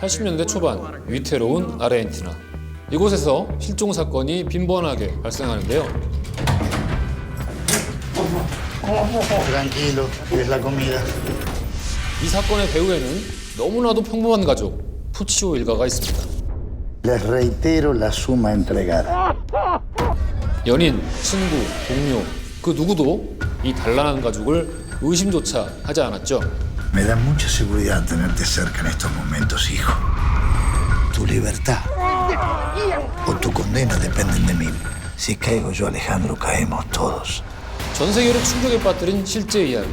80년대 초반 위태로운 아르헨티나. 이곳에서 실종 사건이 빈번하게 발생하는데요. Tranquilo, que es la comida. 이 사건의 배후에는 너무나도 평범한 가족 푸치오 일가가 있습니다. Les reitero la suma a entregar. 연인, 친구, 동료 그 누구도 이 단란한 가족을 의심조차 하지 않았죠. Me da mucha seguridad tenerte cerca en estos momentos, hijo. Tu libertad o tu condena dependen de mí. Si caigo yo, Alejandro, caemos todos. 전 세계를 충격에 빠뜨린 실제 이야기.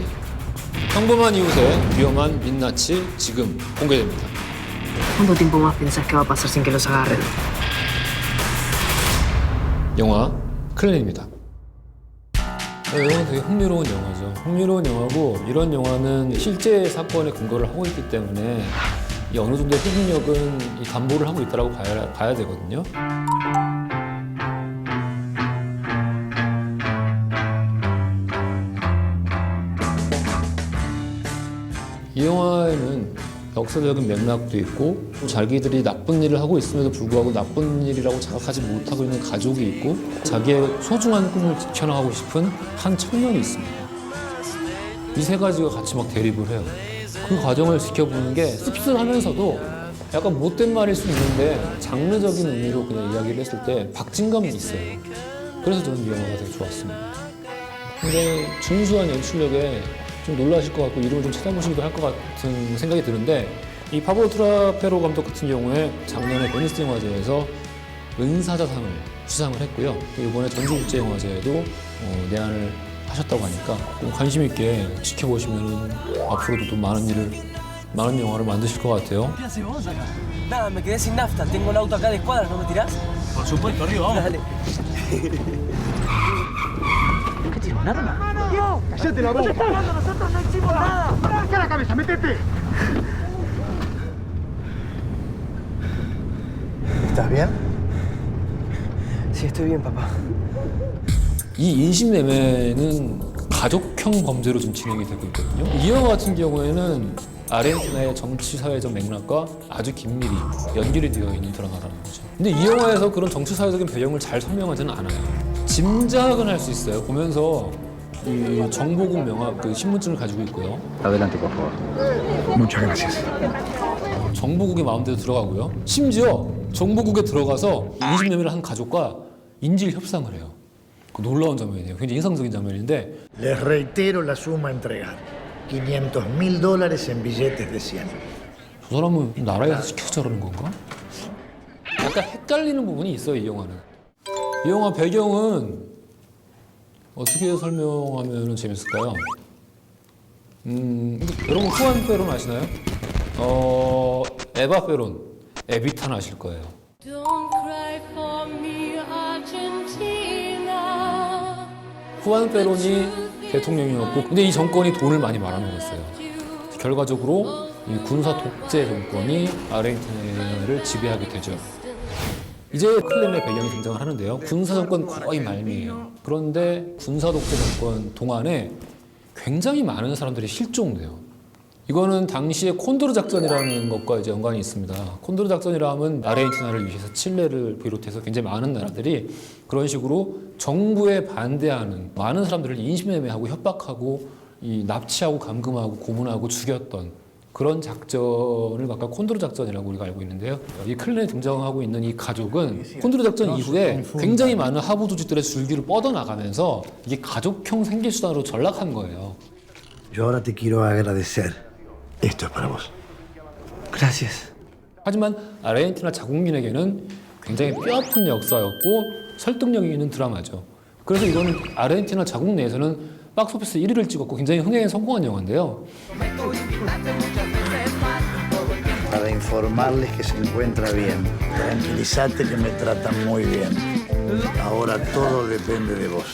평범한 이웃의 위험한 민낯이 지금 공개됩니다. ¿Cuánto tiempo más piensas que va a pasar sin que los agarren? 영화 클랜입니다. 영화는 되게 흥미로운 영화죠. 흥미로운 영화고 이런 영화는 실제 사건에 근거를 하고 있기 때문에 이 어느 정도의 흡입력은 이 담보를 하고 있다고 봐야 되거든요. 이 영화에는 역사적인 맥락도 있고 자기들이 나쁜 일을 하고 있음에도 불구하고 나쁜 일이라고 자각하지 못하고 있는 가족이 있고 자기의 소중한 꿈을 지켜나가고 싶은 한 청년이 있습니다. 이 세 가지가 같이 막 대립을 해요. 그 과정을 지켜보는 게 씁쓸하면서도 약간 못된 말일 수 있는데 장르적인 의미로 그냥 이야기를 했을 때 박진감이 있어요. 그래서 저는 이 영화가 되게 좋았습니다. 굉장히 준수한 연출력에 좀 놀라실 것 같고 이름을 좀 찾아보시기도 할 것 같은 생각이 드는데 이 파블로 트라페로 감독 같은 경우에 작년에 베니스 영화제에서 은사자상을 수상을 했고요. 또 이번에 전주국제영화제에도 내한을 하셨다고 하니까 관심 있게 지켜보시면 앞으로도 또 많은 영화를 만드실 것 같아요. Nada, me quedé sin nafta. Tengo un auto acá de escuadra, ¿no me tirás? Por supuesto, arriba, vamos. Dale. ¿Qué tiro? Nada. ¡Cállate la boca! ¡Nosotros no hicimos nada! ¡Arranca la cabeza, métete! ¿Estás bien? Sí, estoy bien, papá. 이 인신매매는 가족형 범죄로 좀 진행이 되고 있거든요. 이 영화 같은 경우에는 아르헨티나의 정치 사회적 맥락과 아주 긴밀히 연결이 되어 있는 드라마라는 거죠. 근데 이 영화에서 그런 정치 사회적인 배경을 잘 설명하지는 않아요. 짐작은 할 수 있어요. 보면서 이 정보국 명함 그 신분증을 가지고 있고요. Adelante, por favor. Muchas gracias. 정보국의 마음대로 들어가고요. 심지어 정보국에 들어가서 인신매매를 한 가족과 인질 협상을 해요. 그 놀라운 장면이에요. 굉장히 인상적인 장면인데 Les reitero la suma a entregar. $500,000 en billetes de 100. 저 사람은 나라에서 시켜서 저러는 건가? 약간 헷갈리는 부분이 있어요, 이 영화는. 이 영화 배경은 어떻게 설명하면 재밌을까요? 여러분 후안 페론 아시나요? 에바 페론, 에비탄 아실 거예요. Don't cry for me, Argentina. 후안 페론이 대통령이었고 근데 이 정권이 돈을 많이 말아먹었어요. 결과적으로 이 군사 독재 정권이 아르헨티나를 지배하게 되죠. 이제 클랜의 배경이 등장을 하는데요. 군사 정권 거의 말미에요. 그런데 군사 독재 정권 동안에 굉장히 많은 사람들이 실종돼요. 이거는 당시에 콘도르 작전이라는 것과 이제 연관이 있습니다. 콘도르 작전이라 하면 아르헨티나를 위해서 칠레를 비롯해서 굉장히 많은 나라들이 그런 식으로 정부에 반대하는 많은 사람들을 인신매매하고 협박하고 이 납치하고 감금하고 고문하고 죽였던 그런 작전을 각각 콘도르 작전이라고 우리가 알고 있는데요. 이 클랜에 등장하고 있는 이 가족은 콘도르 작전 이후에 굉장히 많은 하부 조직들의 줄기를 뻗어나가면서 이게 가족형 생계수단으로 전락한 거예요. Yo ahora te quiero agradecer. Esto es para vos. Gracias. 하지만 아르헨티나 자국민에게는 굉장히 뼈아픈 역사였고 설득력이 있는 드라마죠. 그래서 이거는 아르헨티나 자국 내에서는 박스오피스 1위를 찍었고 굉장히 흥행에 성공한 영화인데요. Para informarles que se encuentra bien. Tranquilízate que me tratan muy bien. Ahora todo depende de vos.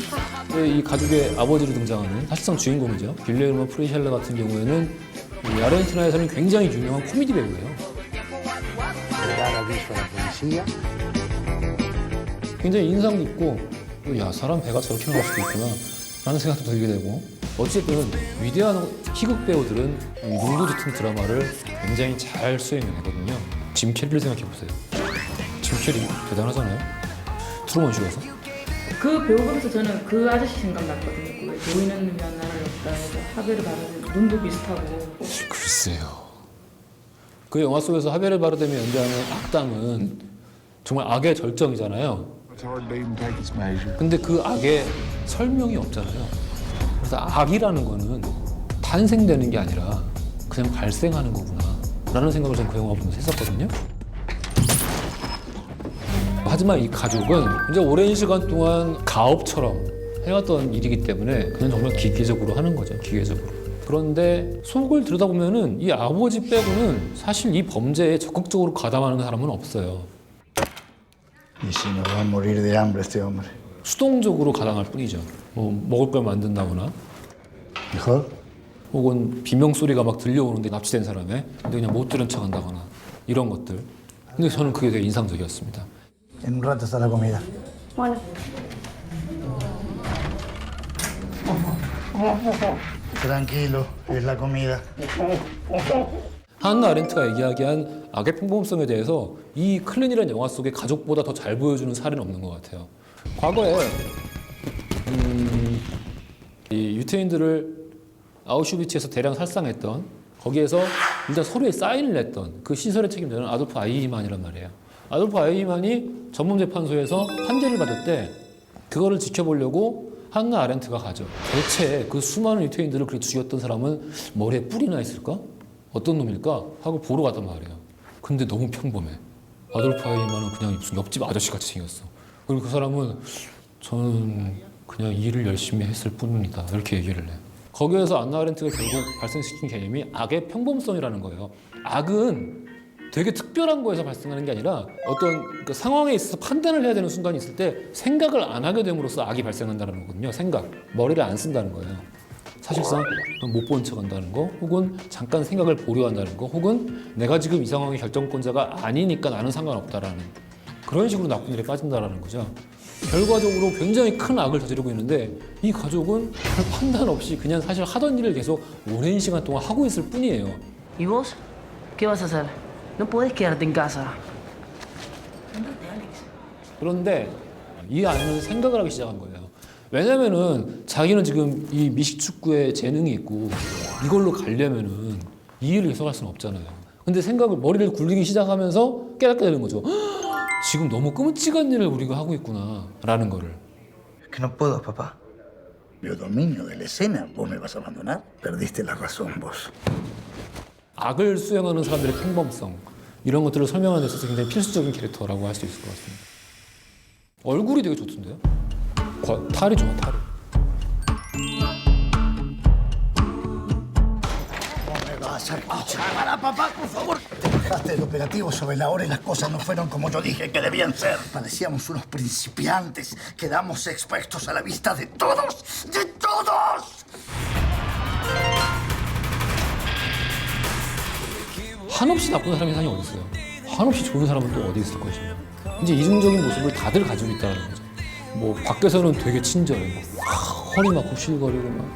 이 가족의 아버지로 등장하는 사실상 주인공이죠. 빌레르모 프리셀러 같은 경우에는 이 아르헨티나에서는 굉장히 유명한 코미디 배우예요. Dar aviso a la policía. 굉장히 인상 깊고 야 사람 배가 저렇게 나올 수도 있구나 라는 생각도 들게 되고 어쨌든 위대한 희극 배우들은 이 농구 짙은 드라마를 굉장히 잘 수행해내거든요. 짐 캐리를 생각해 보세요. 짐 캐리 대단하잖아요. 트루먼 쇼에서. 그 배우 보면서 저는 그 아저씨 생각났거든요. 그 보이는 면을 없다 해서 하베르 바르덴 눈도 비슷하고. 글쎄요. 그 영화 속에서 하베르 바르뎀이 연기하는 악당은 정말 악의 절정이잖아요. 근데 그 악에 설명이 없잖아요. 그래서 악이라는 거는 탄생되는 게 아니라 그냥 발생하는 거구나 라는 생각을 저는 그 영화 보면서 했었거든요. 하지만 이 가족은 이제 오랜 시간 동안 가업처럼 해왔던 일이기 때문에 그냥 정말 기계적으로 하는 거죠. 기계적으로. 그런데 속을 들여다보면은 이 아버지 빼고는 사실 이 범죄에 적극적으로 가담하는 사람은 없어요. ¿Y si nos va a morir de hambre este hombre? 수동적으로 가담할 뿐이죠. 뭐 먹을 걸 만든다거나 ¿Mejor? 혹은 비명 소리가 막 들려오는데 납치된 사람에 근데 그냥 못 들은 척한다거나 이런 것들. 근데 저는 그게 되게 인상적이었습니다. En un rato está la comida. Tranquilo, es la comida. 한나 아렌트가 이야기한 악의 평범성에 대해서 이 클린이라는 영화 속의 가족보다 더 잘 보여주는 사례는 없는 것 같아요. 과거에 이 유태인들을 아우슈비츠에서 대량 살상했던 거기에서 일단 서로의 사인을 냈던 그 시설의 책임자는 아돌프 아이히만이란 말이에요. 아돌프 아이히만이 전범재판소에서 판결을 받을 때 그거를 지켜보려고 한나 아렌트가 가죠. 대체 그 수많은 유태인들을 그렇게 죽였던 사람은 머리에 뿔이나 있을까? 어떤 놈일까? 하고 보러 갔단 말이에요. 근데 너무 평범해. 아돌프 아이히만은 그냥 무슨 옆집 아저씨같이 생겼어. 그리고 그 사람은 저는 그냥 일을 열심히 했을 뿐입니다. 이렇게 얘기를 해요. 거기에서 안나 아렌트가 결국 발생시킨 개념이 악의 평범성이라는 거예요. 악은 되게 특별한 거에서 발생하는 게 아니라 어떤 그 상황에 있어서 판단을 해야 되는 순간이 있을 때 생각을 안 하게 됨으로써 악이 발생한다는 거거든요. 생각, 머리를 안 쓴다는 거예요. 사실상 못 본 척 한다는 거, 혹은 잠깐 생각을 보류한다는 거, 혹은 내가 지금 이 상황의 결정권자가 아니니까 나는 상관없다라는 그런 식으로 나쁜 일에 빠진다라는 거죠. 결과적으로 굉장히 큰 악을 저지르고 있는데 이 가족은 별 판단 없이 그냥 사실 하던 일을 계속 오랜 시간 동안 하고 있을 뿐이에요. ¿Y vos? ¿Qué vas a hacer? No podés quedarte en casa. 그런데 이 아이는 생각을 하기 시작한 거예요. 왜냐면은 자기는 지금 이 미식축구에 재능이 있고 이걸로 가려면은 이 일을 계속할 수는 없잖아요. 근데 머리를 굴리기 시작하면서 깨닫게 되는 거죠. 지금 너무 끔찍한 일을 우리가 하고 있구나라는 거를. Es que no puedo, papá. Veo dominio de la escena. ¿Vos me vas a abandonar? Perdiste la razón, vos. 악을 수행하는 사람들의 평범성 이런 것들을 설명하는 데 있어서 굉장히 필수적인 캐릭터라고 할 수 있을 것 같습니다. 얼굴이 되게 좋던데요? 탈이 좋아, 탈이. Para, papá, por favor. Te dejaste el operativo sobre la hora y las cosas no fueron como yo dije que debían ser. Parecíamos unos principiantes. Quedamos expuestos a la vista de todos. ¡De todos! 한없이 나쁜 사람이 세상에 어디 있어요? 한없이 좋은 사람은 또 어디 있을 것이냐? 이제 이중적인 모습을 다들 가지고 있다는 거죠. 뭐 밖에서는 되게 친절해, 막 허리 막 굽실거리고 막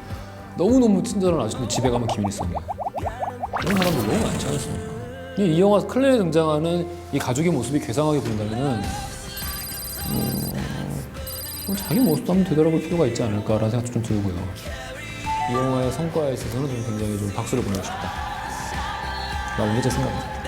너무너무 친절한 아저씨들 집에 가면 기분이 썩네. 이런 사람들 너무 많지 않습니까? 이 영화 클레에 등장하는 이 가족의 모습이 괴상하게 보인다면은 자기 모습도 한번 되돌아볼 필요가 있지 않을까라는 생각도 좀 들고요. 이 영화의 성과에 있어서는 좀 굉장히 좀 박수를 보내고 싶다. 라는 게 제 생각입니다.